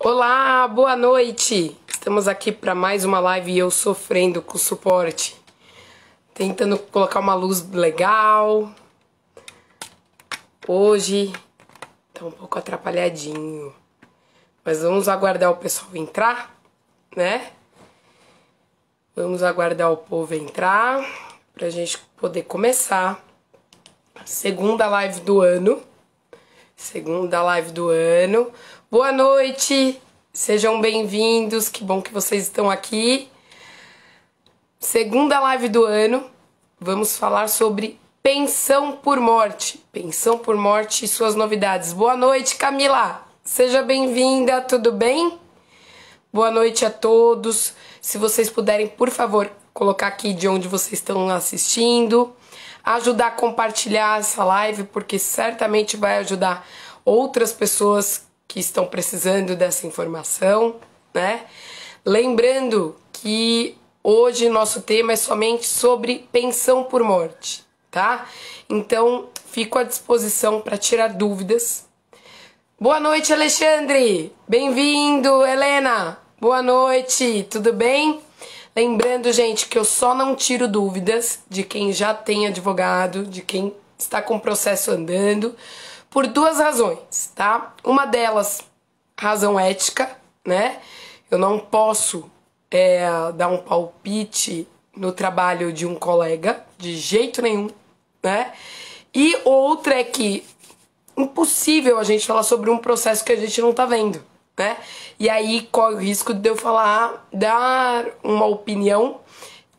Olá, boa noite! Estamos aqui para mais uma live e eu sofrendo com o suporte. Tentando colocar uma luz legal. Hoje tá um pouco atrapalhadinho. Mas vamos aguardar o pessoal entrar, né? Vamos aguardar o povo entrar pra gente poder começar a segunda live do ano. Boa noite, sejam bem-vindos, que bom que vocês estão aqui. Segunda live do ano, vamos falar sobre pensão por morte. Pensão por morte e suas novidades. Boa noite, Camila, seja bem-vinda, tudo bem? Boa noite a todos. Se vocês puderem, por favor, colocar aqui de onde vocês estão assistindo. Ajudar a compartilhar essa live, porque certamente vai ajudar outras pessoas que estão precisando dessa informação, né? Lembrando que hoje nosso tema é somente sobre pensão por morte, tá? Então, fico à disposição para tirar dúvidas. Boa noite, Alexandre! Bem-vindo, Helena! Boa noite, tudo bem? Lembrando, gente, que eu só não tiro dúvidas de quem já tem advogado, de quem está com o processo andando, por duas razões, tá? Uma delas, razão ética, né? Eu não posso dar um palpite no trabalho de um colega, de jeito nenhum, né? E outra é que impossível a gente falar sobre um processo que a gente não tá vendo, né? E aí corre o risco de eu dar uma opinião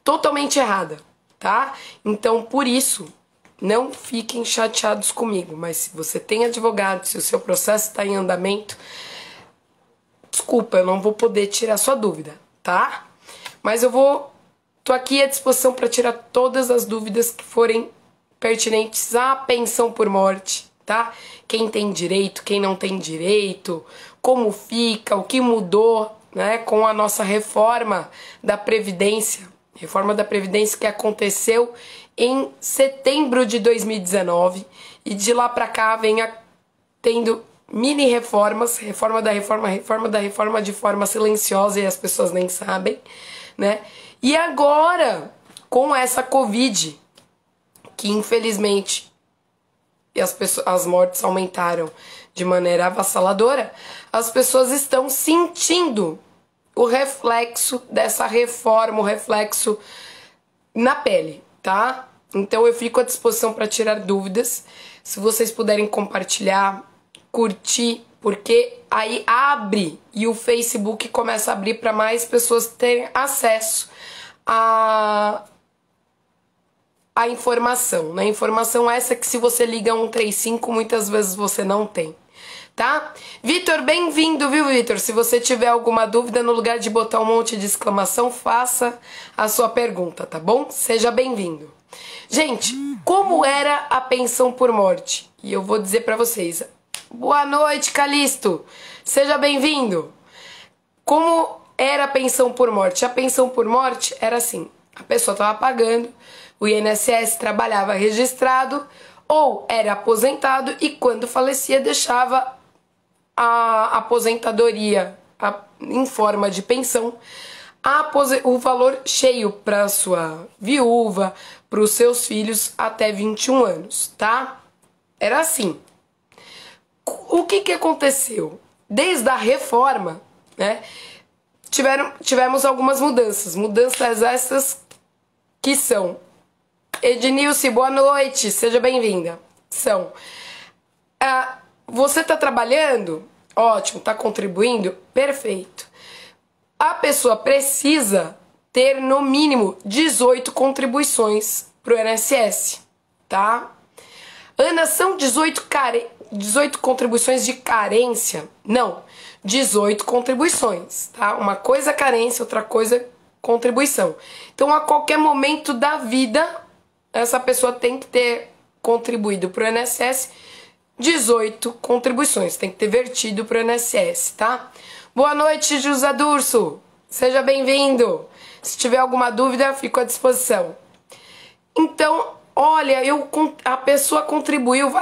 totalmente errada, tá? Então, por isso, não fiquem chateados comigo, mas se você tem advogado, se o seu processo está em andamento, desculpa, eu não vou poder tirar sua dúvida, tá? Mas tô aqui à disposição para tirar todas as dúvidas que forem pertinentes à pensão por morte, tá? Quem tem direito, quem não tem direito, como fica, o que mudou, né, com a nossa reforma da Previdência que aconteceu em setembro de 2019 e de lá para cá venha tendo mini reformas, reforma da reforma de forma silenciosa e as pessoas nem sabem, né? E agora, com essa Covid, que infelizmente as mortes aumentaram de maneira avassaladora, as pessoas estão sentindo o reflexo dessa reforma, o reflexo na pele, tá? Então eu fico à disposição para tirar dúvidas. Se vocês puderem compartilhar, curtir, porque aí abre e o Facebook começa a abrir para mais pessoas terem acesso a informação, né? Informação essa que se você liga 135, muitas vezes você não tem, tá? Vitor, bem-vindo, viu, Vitor? Se você tiver alguma dúvida, no lugar de botar um monte de exclamação, faça a sua pergunta, tá bom? Seja bem-vindo. Gente, como era a pensão por morte? E eu vou dizer pra vocês. Boa noite, Calixto. Seja bem-vindo. Como era a pensão por morte? A pensão por morte era assim. A pessoa estava pagando, o INSS trabalhava registrado ou era aposentado e quando falecia deixava a aposentadoria em forma de pensão, o valor cheio para sua viúva, para os seus filhos até 21 anos, tá? Era assim. O que aconteceu? Desde a reforma, né, tivemos algumas mudanças essas que são... Ednilce, boa noite, seja bem-vinda. Você tá trabalhando? Ótimo, tá contribuindo? Perfeito. A pessoa precisa ter no mínimo 18 contribuições pro INSS, tá? Ana, são 18 contribuições de carência? Não, 18 contribuições, tá? Uma coisa carência, outra coisa contribuição. Então, a qualquer momento da vida, essa pessoa tem que ter contribuído pro INSS 18 contribuições, tem que ter vertido pro INSS, tá? Boa noite, José Durso, seja bem-vindo. Se tiver alguma dúvida, fico à disposição. Então, olha, a pessoa contribuiu,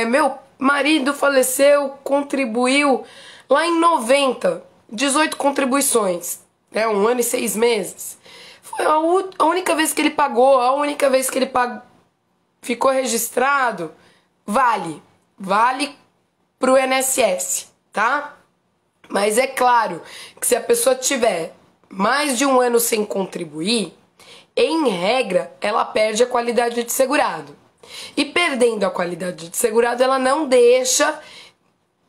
meu marido faleceu, contribuiu Lá em 90, 18 contribuições, né? 1 ano e 6 meses. Foi a única vez que ele pagou, a única vez que ele ficou registrado. Vale pro INSS, tá? Mas é claro que se a pessoa tiver mais de 1 ano sem contribuir, em regra, ela perde a qualidade de segurado. E perdendo a qualidade de segurado, ela não deixa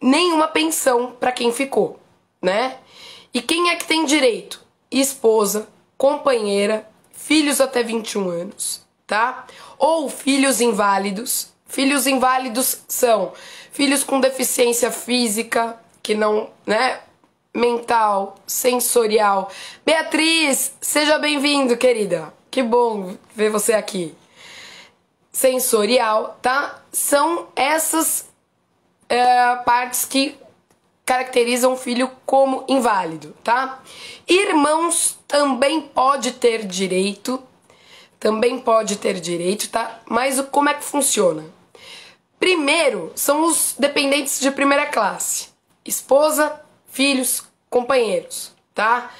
nenhuma pensão para quem ficou, né? E quem é que tem direito? Esposa, companheira, filhos até 21 anos, tá? Ou filhos inválidos. Filhos inválidos são filhos com deficiência física, que não, né? Mental, sensorial. Beatriz, seja bem-vindo, querida. Que bom ver você aqui. Sensorial, tá? São essas partes que caracterizam o filho como inválido, tá? Irmãos também pode ter direito, tá? Mas como é que funciona? Primeiro, são os dependentes de primeira classe. Esposa, filhos, companheiros, tá?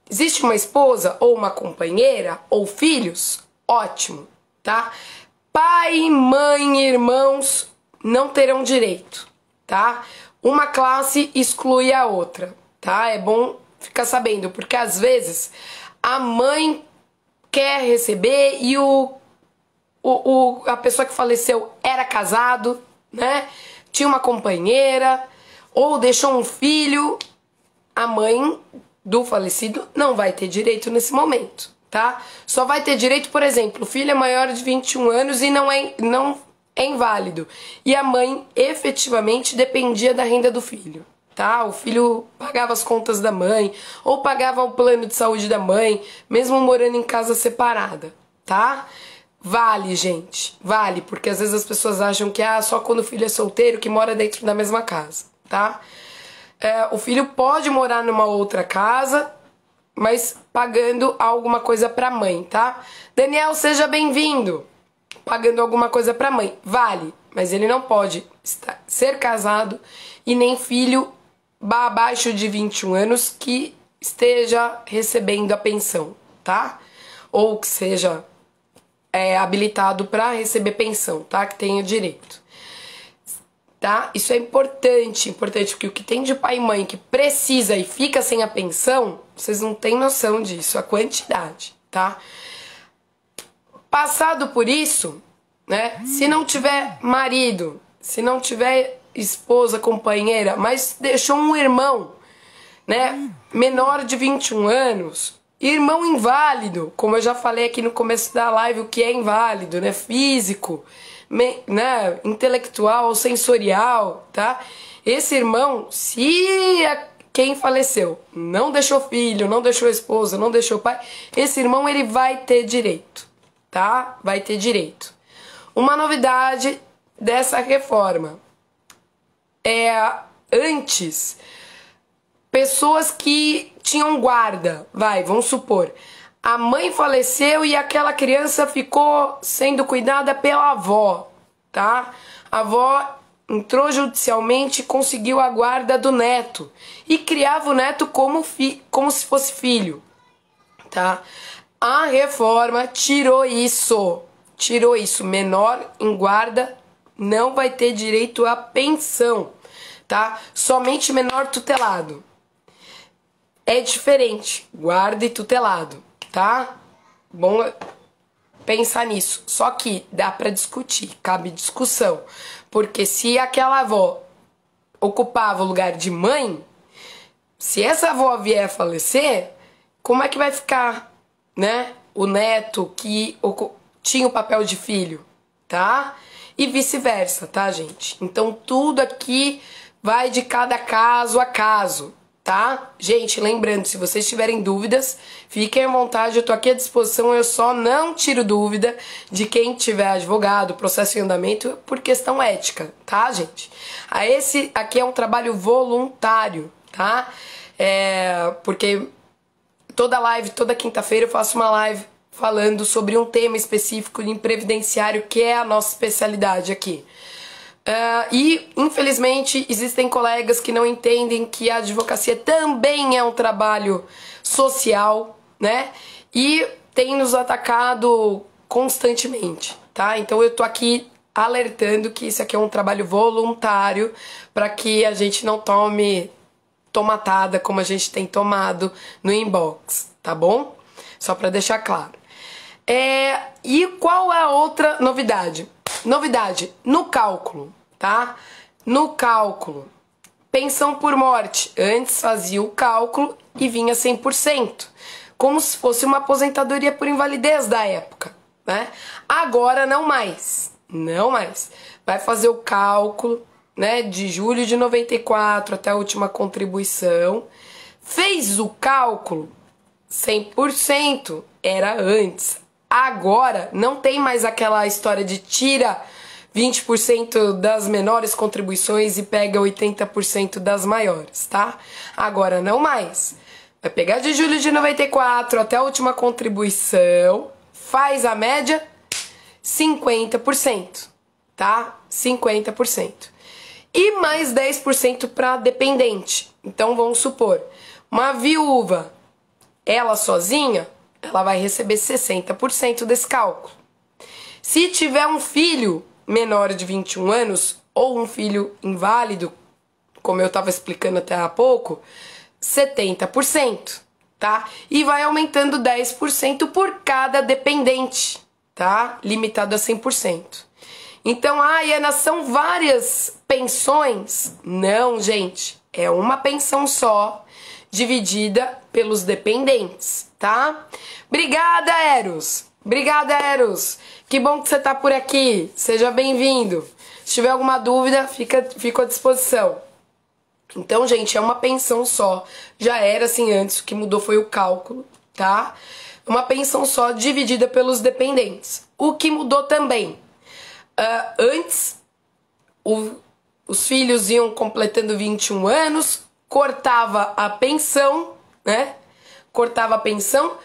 Existe uma esposa ou uma companheira ou filhos? Ótimo, tá? Pai, mãe, irmãos não terão direito, tá? Uma classe exclui a outra, tá? É bom ficar sabendo, porque às vezes a mãe quer receber e a pessoa que faleceu era casado, né? Tinha uma companheira ou deixou um filho, a mãe do falecido não vai ter direito nesse momento, tá? Só vai ter direito, por exemplo, o filho é maior de 21 anos e não é inválido. E a mãe efetivamente dependia da renda do filho, tá? O filho pagava as contas da mãe ou pagava o plano de saúde da mãe, mesmo morando em casa separada, tá? Vale, gente, vale, porque às vezes as pessoas acham que só quando o filho é solteiro que mora dentro da mesma casa, tá? O filho pode morar numa outra casa, mas pagando alguma coisa pra mãe, tá? Daniel, seja bem-vindo. Pagando alguma coisa pra mãe, vale, mas ele não pode ser casado e nem filho abaixo de 21 anos que esteja recebendo a pensão, tá? Ou que seja habilitado para receber pensão, tá? Que tenha direito, tá? Isso é importante, porque o que tem de pai e mãe que precisa e fica sem a pensão, vocês não têm noção disso, a quantidade, tá? Passado por isso, né? Se não tiver marido, se não tiver esposa, companheira, mas deixou um irmão, né? Menor de 21 anos, irmão inválido, como eu já falei aqui no começo da live, o que é inválido, né? Físico, né? Intelectual, sensorial, tá? Esse irmão, se quem faleceu não deixou filho, não deixou esposa, não deixou pai, esse irmão ele vai ter direito, tá? Vai ter direito. Uma novidade dessa reforma antes, pessoas que tinham guarda, vamos supor, a mãe faleceu e aquela criança ficou sendo cuidada pela avó, tá? A avó entrou judicialmente e conseguiu a guarda do neto e criava o neto como se fosse filho, tá? A reforma tirou isso, menor em guarda não vai ter direito à pensão, tá? Somente menor tutelado. É diferente, guarda e tutelado, tá? Bom pensar nisso. Só que dá pra discutir, cabe discussão. Porque se aquela avó ocupava o lugar de mãe, se essa avó vier a falecer, como é que vai ficar, né? O neto que tinha o papel de filho, tá? E vice-versa, tá, gente? Então tudo aqui vai de cada caso a caso, tá? Gente, lembrando, se vocês tiverem dúvidas, fiquem à vontade, eu tô aqui à disposição, eu só não tiro dúvida de quem tiver advogado, processo em andamento, por questão ética, tá, gente? Esse aqui é um trabalho voluntário, tá? Porque toda quinta-feira eu faço uma live falando sobre um tema específico em previdenciário, que é a nossa especialidade aqui. E, infelizmente, existem colegas que não entendem que a advocacia também é um trabalho social, né? E tem nos atacado constantemente, tá? Então eu tô aqui alertando que isso aqui é um trabalho voluntário para que a gente não tome tomatada como a gente tem tomado no inbox, tá bom? Só para deixar claro. E qual é a outra novidade? Novidade no cálculo, tá? No cálculo, pensão por morte. Antes fazia o cálculo e vinha 100%, como se fosse uma aposentadoria por invalidez da época, né? Agora não mais, não mais. Vai fazer o cálculo, né, de julho de 94 até a última contribuição. Fez o cálculo, 100% era antes. Agora não tem mais aquela história de tira 20% das menores contribuições e pega 80% das maiores, tá? Agora não mais. Vai pegar de julho de 94 até a última contribuição, faz a média 50%, tá? 50%. E mais 10% para dependente. Então vamos supor, uma viúva, ela sozinha, ela vai receber 60% desse cálculo. Se tiver um filho menor de 21 anos ou um filho inválido, como eu estava explicando até há pouco, 70%, tá? E vai aumentando 10% por cada dependente, tá? Limitado a 100%. Então, Ana, são várias pensões? Não, gente, é uma pensão só, dividida pelos dependentes, tá? Obrigada, Eros! Obrigada, Eros! Que bom que você tá por aqui, seja bem-vindo. Se tiver alguma dúvida, fico à disposição. Então, gente, é uma pensão só. Já era assim antes, o que mudou foi o cálculo, tá? Uma pensão só dividida pelos dependentes. O que mudou também? Antes, os filhos iam completando 21 anos, cortava a pensão, né? Cortava a pensão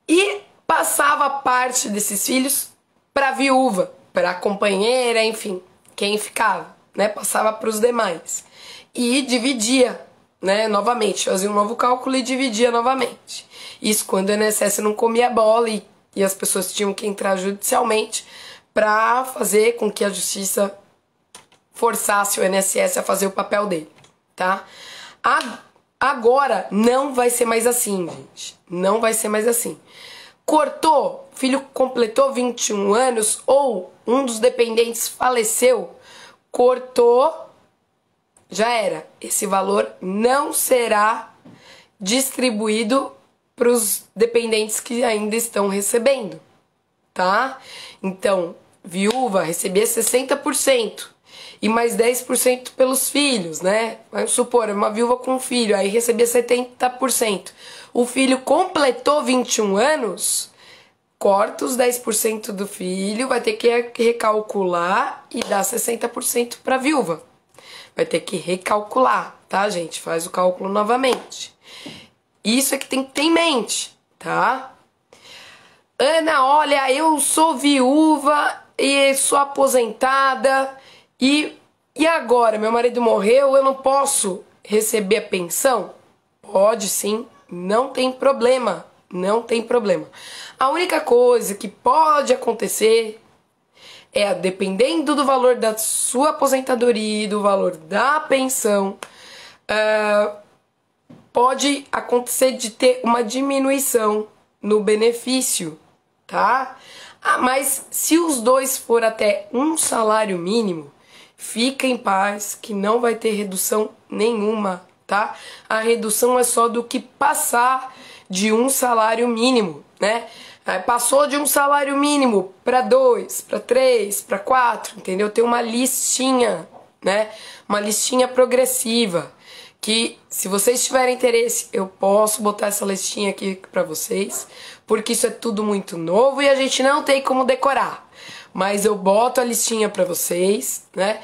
e passava parte desses filhos para a viúva, para a companheira, enfim, quem ficava, né? Passava para os demais. E dividia, né? Novamente, fazia um novo cálculo e dividia novamente. Isso quando o INSS não comia bola e as pessoas tinham que entrar judicialmente para fazer com que a justiça forçasse o INSS a fazer o papel dele, tá? Agora não vai ser mais assim, gente. Não vai ser mais assim. Cortou, filho completou 21 anos ou um dos dependentes faleceu, cortou, já era. Esse valor não será distribuído para os dependentes que ainda estão recebendo, tá? Então, viúva recebia 60% e mais 10% pelos filhos, né? Vamos supor, uma viúva com um filho, aí recebia 70%. O filho completou 21 anos, corta os 10% do filho, vai ter que recalcular e dar 60% para a viúva. Vai ter que recalcular, tá, gente? Faz o cálculo novamente. Isso é que tem que ter em mente, tá? Ana, olha, eu sou viúva e sou aposentada e agora? Meu marido morreu, eu não posso receber a pensão? Pode sim, não tem problema, não tem problema. A única coisa que pode acontecer é, dependendo do valor da sua aposentadoria e do valor da pensão, pode acontecer de ter uma diminuição no benefício, tá? Mas se os dois for até um salário mínimo, fica em paz que não vai ter redução nenhuma, tá? A redução é só do que passar de um salário mínimo, né? Passou de um salário mínimo para 2, para 3, para 4, entendeu? Tem uma listinha, né? Uma listinha progressiva que, se vocês tiverem interesse, eu posso botar essa listinha aqui para vocês, porque isso é tudo muito novo e a gente não tem como decorar. Mas eu boto a listinha para vocês, né?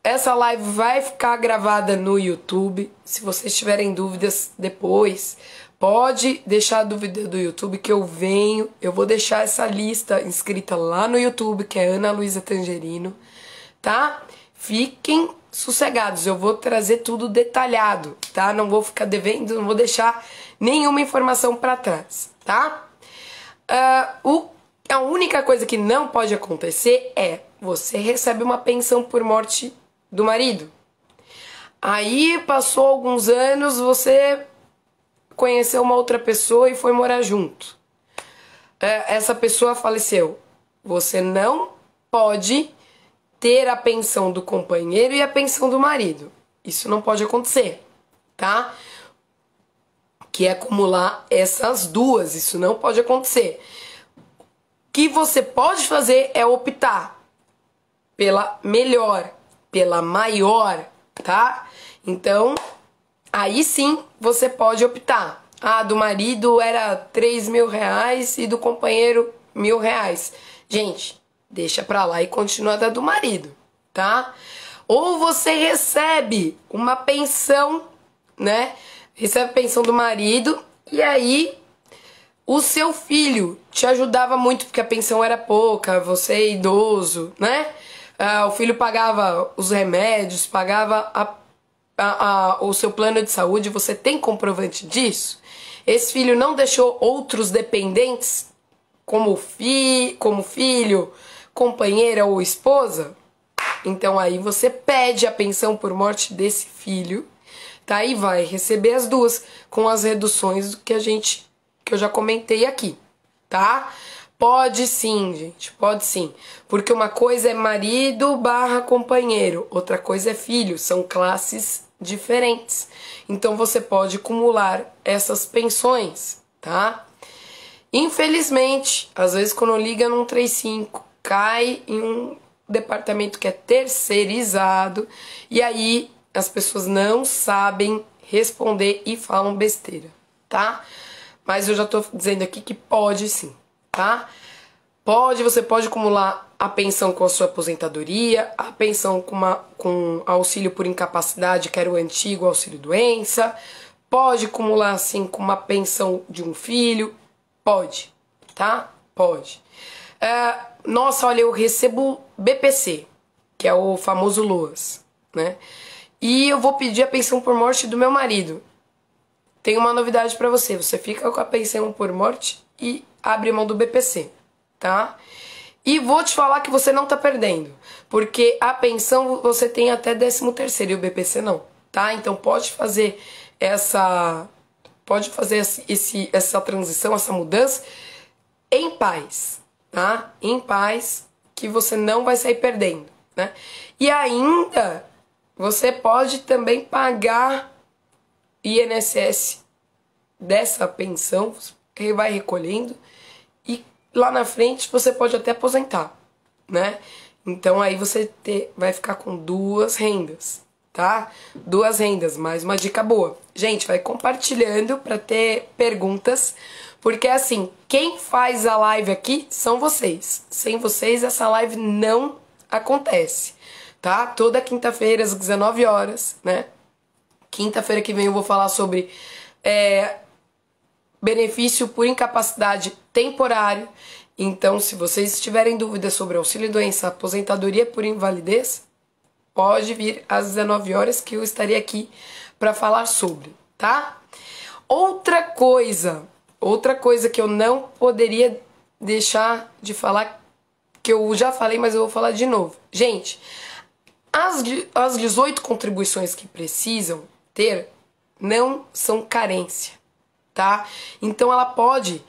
Essa live vai ficar gravada no YouTube. Se vocês tiverem dúvidas depois, pode deixar a dúvida do YouTube que eu vou deixar essa lista inscrita lá no YouTube, que é Ana Luísa Tangerino, tá? Fiquem sossegados, eu vou trazer tudo detalhado, tá? Não vou ficar devendo, não vou deixar nenhuma informação para trás, tá? A única coisa que não pode acontecer é você recebe uma pensão por morte do marido. Aí passou alguns anos, você conheceu uma outra pessoa e foi morar junto. Essa pessoa faleceu. Você não pode ter a pensão do companheiro e a pensão do marido. Isso não pode acontecer, tá? Que é acumular essas duas, isso não pode acontecer. O que você pode fazer é optar pela melhor, pela maior, tá? Então, aí sim você pode optar. Ah, do marido era 3.000 reais e do companheiro 1.000 reais. Gente, deixa pra lá e continua da do marido, tá? Ou você recebe uma pensão, né? Recebe a pensão do marido e aí o seu filho te ajudava muito porque a pensão era pouca, você é idoso, né? O filho pagava os remédios, pagava o seu plano de saúde, você tem comprovante disso? Esse filho não deixou outros dependentes, como filho, companheira ou esposa? Então aí você pede a pensão por morte desse filho, tá? E vai receber as duas, com as reduções que eu já comentei aqui, tá? Pode sim, gente, pode sim. Porque uma coisa é marido barra companheiro, outra coisa é filho, são classes diferentes. Então você pode acumular essas pensões, tá? Infelizmente, às vezes quando liga no 135, cai em um departamento que é terceirizado e aí as pessoas não sabem responder e falam besteira, tá? Mas eu já tô dizendo aqui que pode sim, tá? Você pode acumular a pensão com a sua aposentadoria, a pensão com auxílio por incapacidade, que era o antigo auxílio doença, pode acumular assim com uma pensão de um filho, pode, tá? Pode. Nossa, olha, eu recebo BPC, que é o famoso LOAS, né? E eu vou pedir a pensão por morte do meu marido. Tem uma novidade pra você, você fica com a pensão por morte e abre mão do BPC, tá? E vou te falar que você não tá perdendo, porque a pensão você tem até 13º e o BPC não, tá? Então pode fazer essa transição, essa mudança em paz, tá? Em paz, que você não vai sair perdendo, né? E ainda você pode também pagar INSS dessa pensão, que vai recolhendo e lá na frente você pode até aposentar, né? Então aí você vai ficar com duas rendas, tá? Duas rendas, mais uma dica boa. Gente, vai compartilhando para ter perguntas, porque assim, quem faz a live aqui são vocês. Sem vocês essa live não acontece, tá? Toda quinta-feira às 19 horas, né? Quinta-feira que vem eu vou falar sobre benefício por incapacidade temporário. Então, se vocês tiverem dúvidas sobre auxílio-doença, aposentadoria por invalidez, pode vir às 19 horas que eu estarei aqui para falar sobre, tá? Outra coisa que eu não poderia deixar de falar, que eu já falei, mas eu vou falar de novo. Gente, as 18 contribuições que precisam ter não são carência, tá? Então ela pode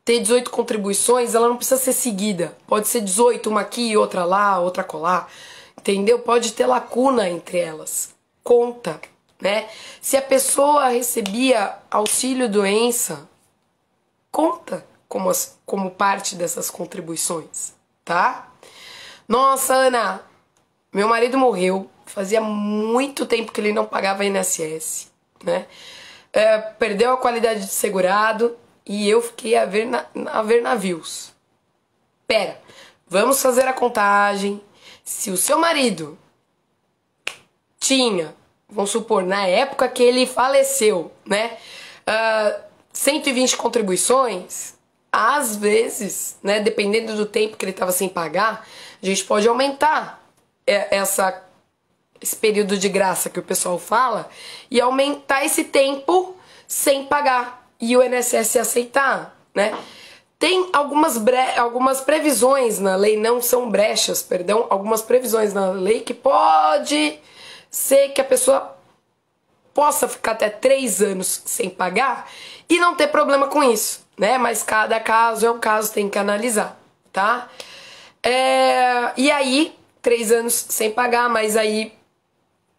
ter 18 contribuições, ela não precisa ser seguida. Pode ser 18, uma aqui, outra lá, outra colar, entendeu? Pode ter lacuna entre elas. Conta, né? Se a pessoa recebia auxílio-doença, conta como parte dessas contribuições, tá? Nossa, Ana, meu marido morreu, fazia muito tempo que ele não pagava INSS, né? Perdeu a qualidade de segurado e eu fiquei a ver navios. Pera, vamos fazer a contagem. Se o seu marido tinha, vamos supor, na época que ele faleceu, né? 120 contribuições, às vezes, né, dependendo do tempo que ele estava sem pagar, a gente pode aumentar esse período de graça que o pessoal fala e aumentar esse tempo sem pagar e o INSS aceitar, né? Tem algumas previsões na lei, não são brechas, perdão, algumas previsões na lei que pode ser que a pessoa possa ficar até 3 anos sem pagar e não ter problema com isso, né? Mas cada caso é um caso, tem que analisar, tá? E aí, 3 anos sem pagar, mas aí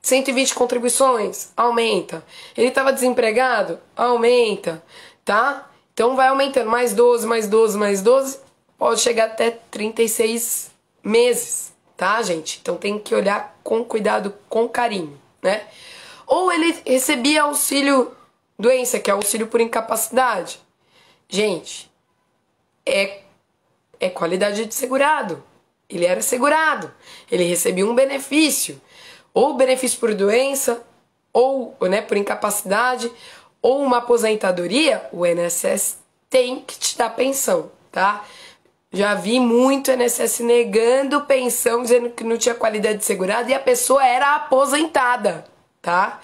120 contribuições, aumenta. Ele estava desempregado, aumenta, tá? Então vai aumentando, mais 12, mais 12, mais 12, pode chegar até 36 meses, tá, gente? Então tem que olhar com cuidado, com carinho, né? Ou ele recebia auxílio doença, que é auxílio por incapacidade. Gente, é qualidade de segurado. Ele era segurado, ele recebia um benefício, ou benefício por doença, ou, né, por incapacidade, ou uma aposentadoria, o INSS tem que te dar pensão, tá? Já vi muito INSS negando pensão, dizendo que não tinha qualidade de segurado e a pessoa era aposentada, tá?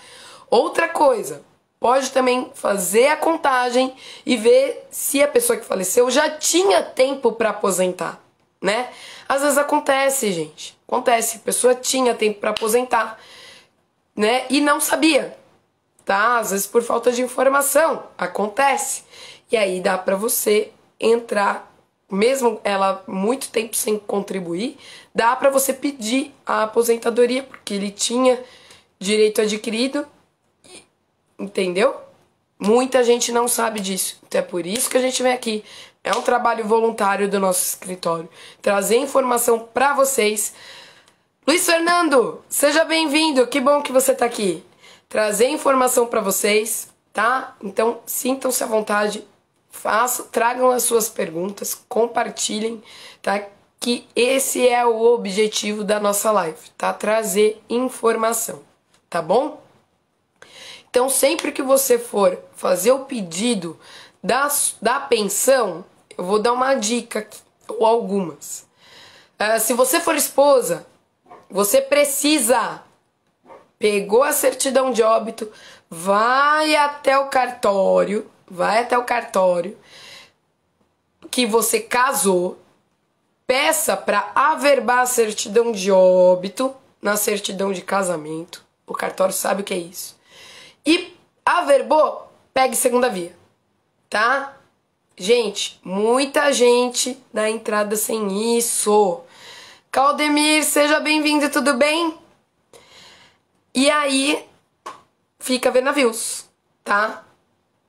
Outra coisa, pode também fazer a contagem e ver se a pessoa que faleceu já tinha tempo para aposentar, né? Às vezes acontece, gente. Acontece, a pessoa tinha tempo para aposentar, né? E não sabia, tá? Às vezes por falta de informação, acontece. E aí dá para você entrar, mesmo ela muito tempo sem contribuir, dá para você pedir a aposentadoria, porque ele tinha direito adquirido, entendeu? Muita gente não sabe disso, então é por isso que a gente vem aqui. É um trabalho voluntário do nosso escritório, trazer informação para vocês. Luiz Fernando, seja bem-vindo, que bom que você tá aqui. Trazer informação para vocês, tá? Então sintam-se à vontade, tragam as suas perguntas, compartilhem, tá? Que esse é o objetivo da nossa live, tá? Trazer informação, tá bom? Então sempre que você for fazer o pedido da pensão, eu vou dar uma dica aqui, ou algumas. Se você for esposa, você precisa, pegou a certidão de óbito, vai até o cartório que você casou, peça para averbar a certidão de óbito na certidão de casamento. O cartório sabe o que é isso. E averbou, pegue segunda via, tá? Gente, muita gente dá entrada sem isso. Claudemir, seja bem-vindo, tudo bem? E aí, fica vendo navios, tá?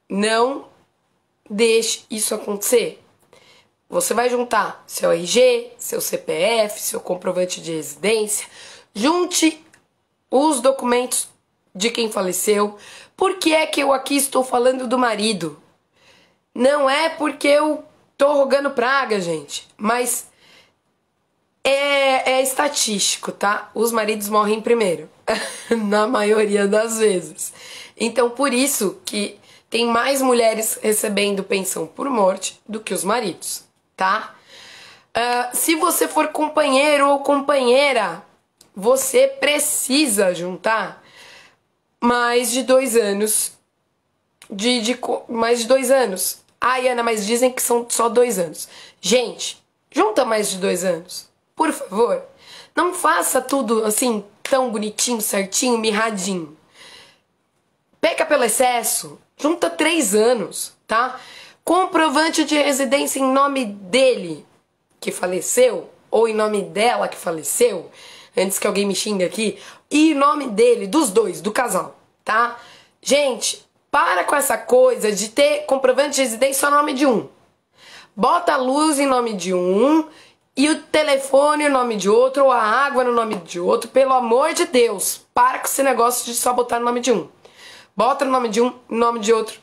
Não deixe isso acontecer. Você vai juntar seu RG, seu CPF, seu comprovante de residência. Junte os documentos de quem faleceu. Por que é que eu aqui estou falando do marido? Não é porque eu tô rogando praga, gente, mas é estatístico, tá? Os maridos morrem primeiro, na maioria das vezes. Então, por isso que tem mais mulheres recebendo pensão por morte do que os maridos, tá? Se você for companheiro ou companheira, você precisa juntar mais de 2 anos. Mais de 2 anos. Ai, Ana, mas dizem que são só 2 anos. Gente, junta mais de 2 anos. Por favor. Não faça tudo assim, tão bonitinho, certinho, mirradinho. Peca pelo excesso. Junta 3 anos, tá? Comprovante de residência em nome dele, que faleceu, ou em nome dela, que faleceu, antes que alguém me xingue aqui, e em nome dele, dos dois, do casal, tá? Gente, para com essa coisa de ter comprovante de residência só em nome de um. Bota a luz em nome de um e o telefone em nome de outro, ou a água no nome de outro. Pelo amor de Deus, para com esse negócio de só botar no nome de um. Bota no nome de um, no nome de outro,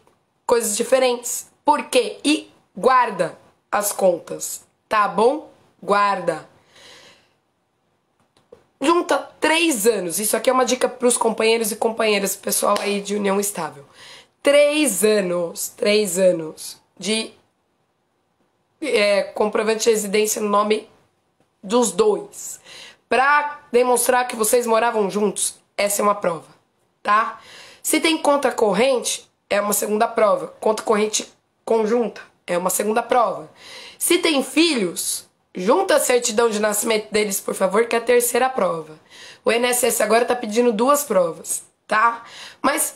coisas diferentes. Por quê? E guarda as contas, tá bom? Guarda. Junta 3 anos. Isso aqui é uma dica para os companheiros e companheiras, pessoal aí de união estável. 3 anos de comprovante de residência no nome dos dois. para demonstrar que vocês moravam juntos, essa é uma prova, tá? Se tem conta corrente, é uma segunda prova. Conta corrente conjunta, é uma segunda prova. Se tem filhos, junta a certidão de nascimento deles, por favor, que é a terceira prova. O INSS agora tá pedindo 2 provas, tá? Mas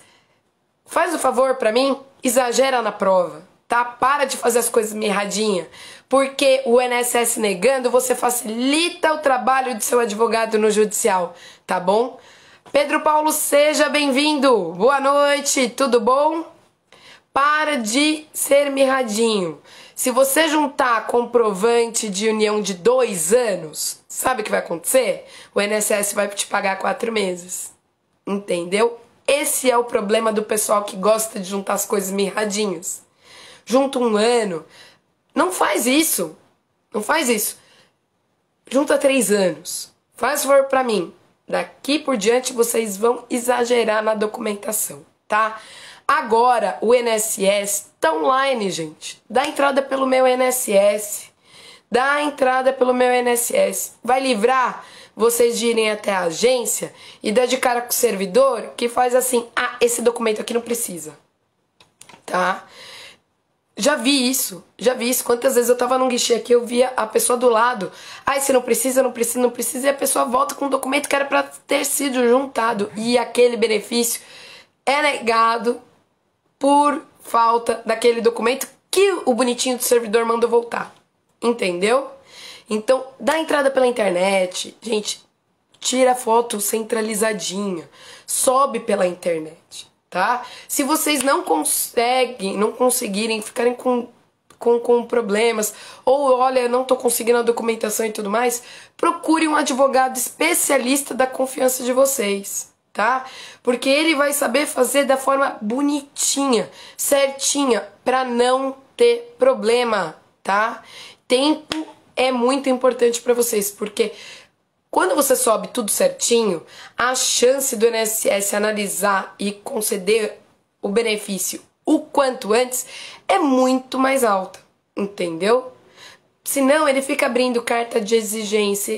faz o favor pra mim, exagera na prova, tá? Para de fazer as coisas mirradinha, porque o INSS negando, você facilita o trabalho de seu advogado no judicial, tá bom? Pedro Paulo, seja bem-vindo. Boa noite, tudo bom? Para de ser mirradinho. Se você juntar comprovante de união de 2 anos, sabe o que vai acontecer? O INSS vai te pagar 4 meses. Entendeu? Esse é o problema do pessoal que gosta de juntar as coisas mirradinhas. Junta 1 ano. Não faz isso. Não faz isso. Junta 3 anos. Faz favor pra mim. Daqui por diante vocês vão exagerar na documentação, tá? Agora o INSS tá online, gente. Dá entrada pelo meu INSS. Dá entrada pelo meu INSS. Vai livrar vocês de irem até a agência e dar de cara com o servidor que faz assim: ah, esse documento aqui não precisa, tá? Já vi isso. Quantas vezes eu tava num guichê aqui, eu via a pessoa do lado. Ai, se não precisa, não precisa, não precisa. E a pessoa volta com um documento que era pra ter sido juntado. E aquele benefício é negado por falta daquele documento que o bonitinho do servidor mandou voltar. Entendeu? Então, dá entrada pela internet. Gente, tira a foto centralizadinha. Sobe pela internet. Tá? Se vocês não conseguirem, ficarem com problemas, ou olha, não tô conseguindo a documentação e tudo mais, procure um advogado especialista da confiança de vocês, tá? Porque ele vai saber fazer da forma bonitinha, certinha, pra não ter problema, tá? Tempo é muito importante pra vocês, porque quando você sobe tudo certinho, a chance do INSS analisar e conceder o benefício o quanto antes é muito mais alta, entendeu? Senão ele fica abrindo carta de exigência,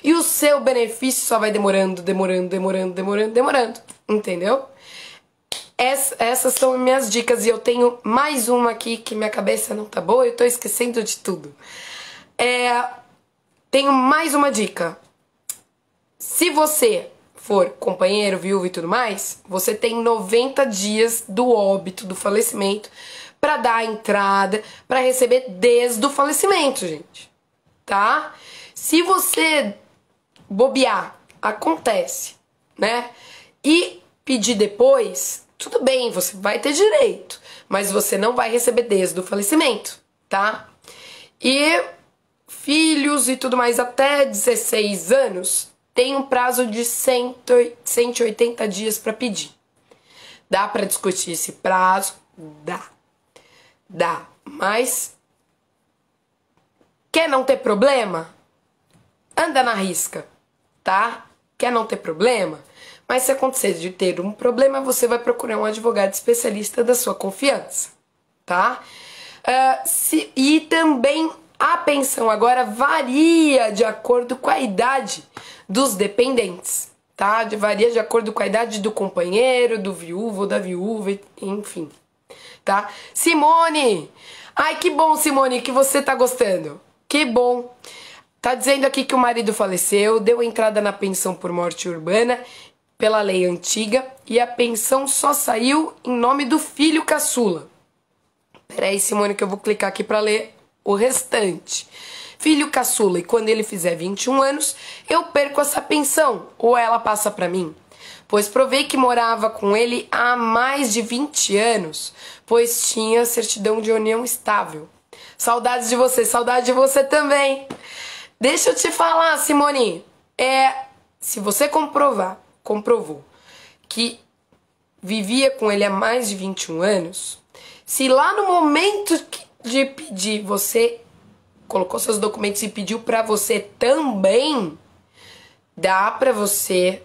e o seu benefício só vai demorando, entendeu? Essas são minhas dicas e eu tenho mais uma aqui que minha cabeça não tá boa, eu tô esquecendo de tudo. Tenho mais uma dica. Se você for companheiro, viúvo e tudo mais, você tem 90 dias do óbito, do falecimento, pra dar a entrada, pra receber desde o falecimento, gente. Tá? Se você bobear, acontece, né? E pedir depois, tudo bem, você vai ter direito, mas você não vai receber desde o falecimento, tá? E filhos e tudo mais até 16 anos tem um prazo de 180 dias para pedir. Dá para discutir esse prazo? Dá. Mas quer não ter problema? Anda na risca, tá? Quer não ter problema? Mas se acontecer de ter um problema, você vai procurar um advogado especialista da sua confiança, tá? E também a pensão agora varia de acordo com a idade dos dependentes, tá? Varia de acordo com a idade do companheiro, do viúvo, da viúva, enfim, tá? Simone! Ai, que bom, Simone, que você tá gostando. Que bom. Tá dizendo aqui que o marido faleceu, deu entrada na pensão por morte urbana pela lei antiga e a pensão só saiu em nome do filho caçula. Peraí, Simone, que eu vou clicar aqui pra ler o restante. Filho caçula, e quando ele fizer 21 anos, eu perco essa pensão, ou ela passa pra mim. Pois provei que morava com ele há mais de 20 anos, pois tinha certidão de união estável. Saudades de você, saudade de você também. Deixa eu te falar, Simone, se você comprovou que vivia com ele há mais de 21 anos, se lá no momento de pedir, você colocou seus documentos e pediu pra você também, dá pra você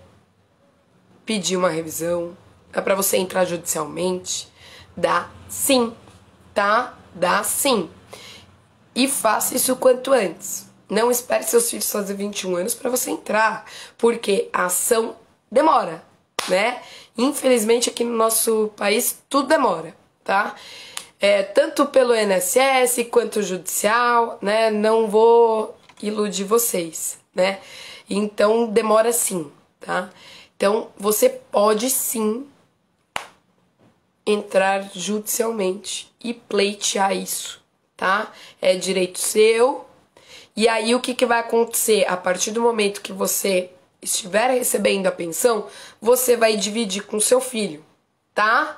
pedir uma revisão, dá pra você entrar judicialmente, dá sim, tá? Dá sim. E faça isso quanto antes, Não espere seus filhos fazer 21 anos para você entrar, porque a ação demora, né? Infelizmente aqui no nosso país tudo demora, tá? Tanto pelo INSS quanto judicial, né? Não vou iludir vocês, né? Então demora sim, tá? Então você pode sim entrar judicialmente e pleitear isso, tá? É direito seu. E aí o que vai acontecer? A partir do momento que você estiver recebendo a pensão, você vai dividir com seu filho, tá?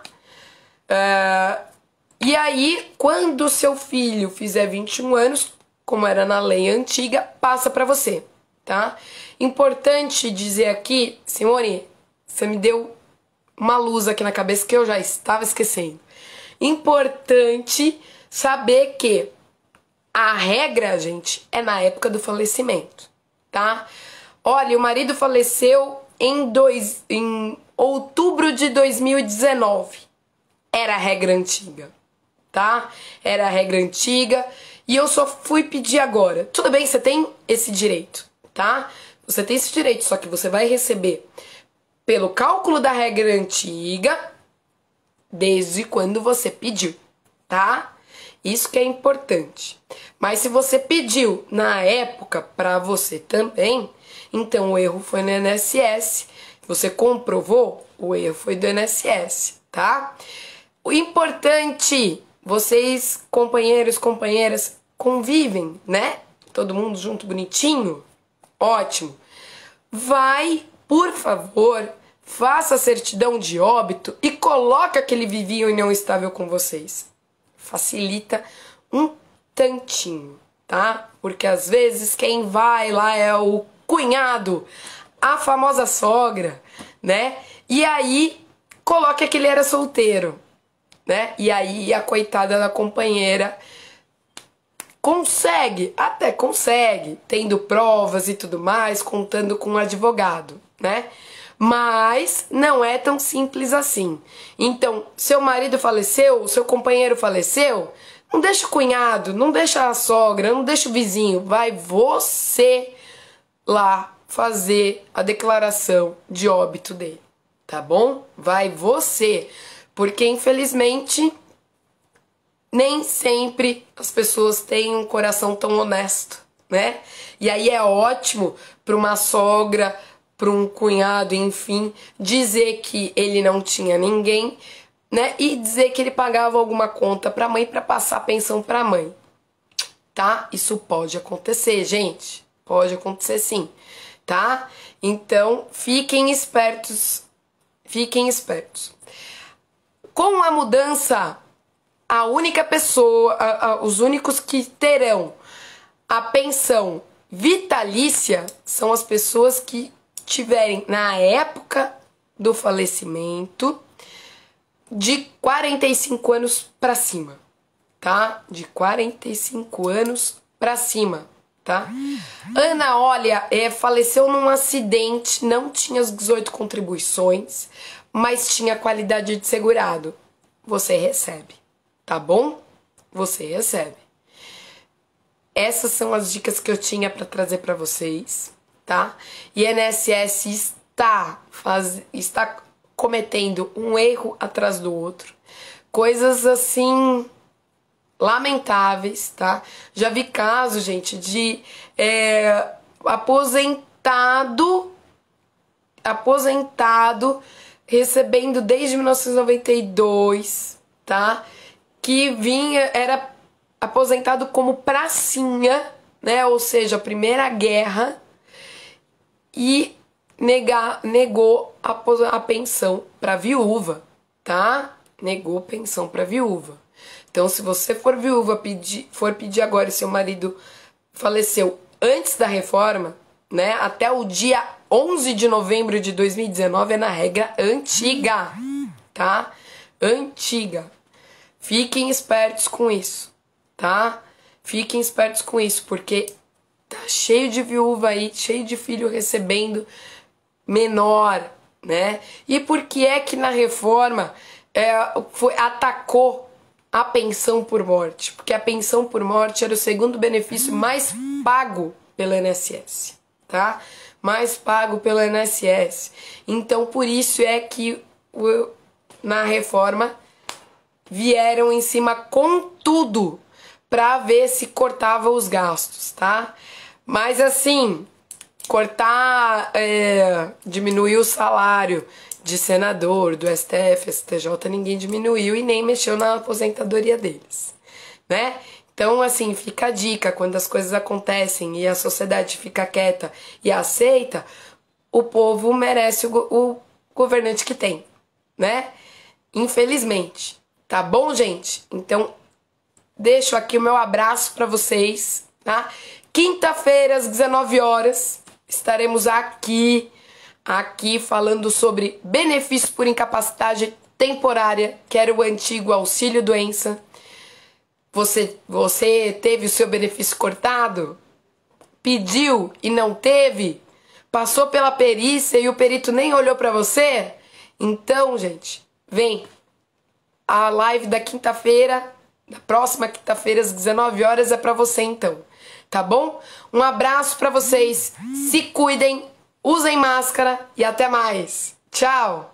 E aí, quando seu filho fizer 21 anos, como era na lei antiga, passa para você, tá? Importante dizer aqui, Simone, você me deu uma luz aqui na cabeça que eu já estava esquecendo. Importante saber que a regra, gente, é na época do falecimento, tá? Olha, o marido faleceu em outubro de 2019. Era a regra antiga, tá? Era a regra antiga e eu só fui pedir agora. Tudo bem, você tem esse direito, tá? Você tem esse direito, só que você vai receber pelo cálculo da regra antiga desde quando você pediu, tá? Isso que é importante. Mas se você pediu na época para você também, então o erro foi no INSS. Você comprovou, o erro foi do INSS, tá? O importante, vocês, companheiros, companheiras, convivem, né? Todo mundo junto, bonitinho? Ótimo. Vai, por favor, faça a certidão de óbito e coloca que ele vivia em união estável com vocês. Facilita um tantinho, tá? Porque às vezes quem vai lá é o cunhado, a famosa sogra, né? E aí coloca que ele era solteiro, né? E aí a coitada da companheira até consegue, tendo provas e tudo mais, contando com um advogado, né? Mas não é tão simples assim. Então, seu marido faleceu, seu companheiro faleceu, não deixa o cunhado, não deixa a sogra, não deixa o vizinho, vai você lá fazer a declaração de óbito dele, tá bom? Vai você, porque infelizmente nem sempre as pessoas têm um coração tão honesto, né? E aí é ótimo para uma sogra, para um cunhado, enfim, dizer que ele não tinha ninguém, né? E dizer que ele pagava alguma conta para a mãe para passar a pensão para a mãe, tá? Isso pode acontecer, gente. Pode acontecer sim, tá? Então, fiquem espertos. Fiquem espertos. Com a mudança, a única pessoa, os únicos que terão a pensão vitalícia são as pessoas que tiverem na época do falecimento de 45 anos para cima, tá? De 45 anos para cima, tá? Ana, olha, faleceu num acidente, não tinha as 18 contribuições, mas tinha qualidade de segurado. Você recebe, tá bom? Você recebe. Essas são as dicas que eu tinha para trazer para vocês, tá? E INSS está cometendo um erro atrás do outro. Coisas assim lamentáveis, tá? Já vi casos, gente, de aposentado recebendo desde 1992, tá? Que era aposentado como pracinha, né? Ou seja, a Primeira Guerra, e negou a pensão para viúva, tá? Negou pensão para viúva. Então, se você for viúva, for pedir agora e seu marido faleceu antes da reforma, né? Até o dia 11 de novembro de 2019 é na regra antiga, tá? Antiga. Fiquem espertos com isso, tá? Fiquem espertos com isso, porque tá cheio de viúva aí, cheio de filho recebendo menor, né? E por que é que na reforma atacou a pensão por morte? Porque a pensão por morte era o segundo benefício mais pago pelo INSS, tá? Mais pago pelo INSS. Então, por isso é que na reforma vieram em cima com tudo pra ver se cortava os gastos, tá? Mas assim, cortar, diminuir o salário de senador, do STF, STJ, ninguém diminuiu e nem mexeu na aposentadoria deles, né? Então, assim, fica a dica, quando as coisas acontecem e a sociedade fica quieta e aceita, o povo merece o governante que tem, né? Infelizmente. Tá bom, gente? Então, deixo aqui o meu abraço pra vocês, tá? Quinta-feira, às 19 horas, estaremos aqui falando sobre benefício por incapacidade temporária, que era o antigo auxílio-doença. Você teve o seu benefício cortado? Pediu e não teve? Passou pela perícia e o perito nem olhou pra você? Então, gente, vem a live da quinta-feira, da próxima quinta-feira, às 19 horas, é pra você então, tá bom? Um abraço pra vocês, se cuidem, usem máscara e até mais. Tchau!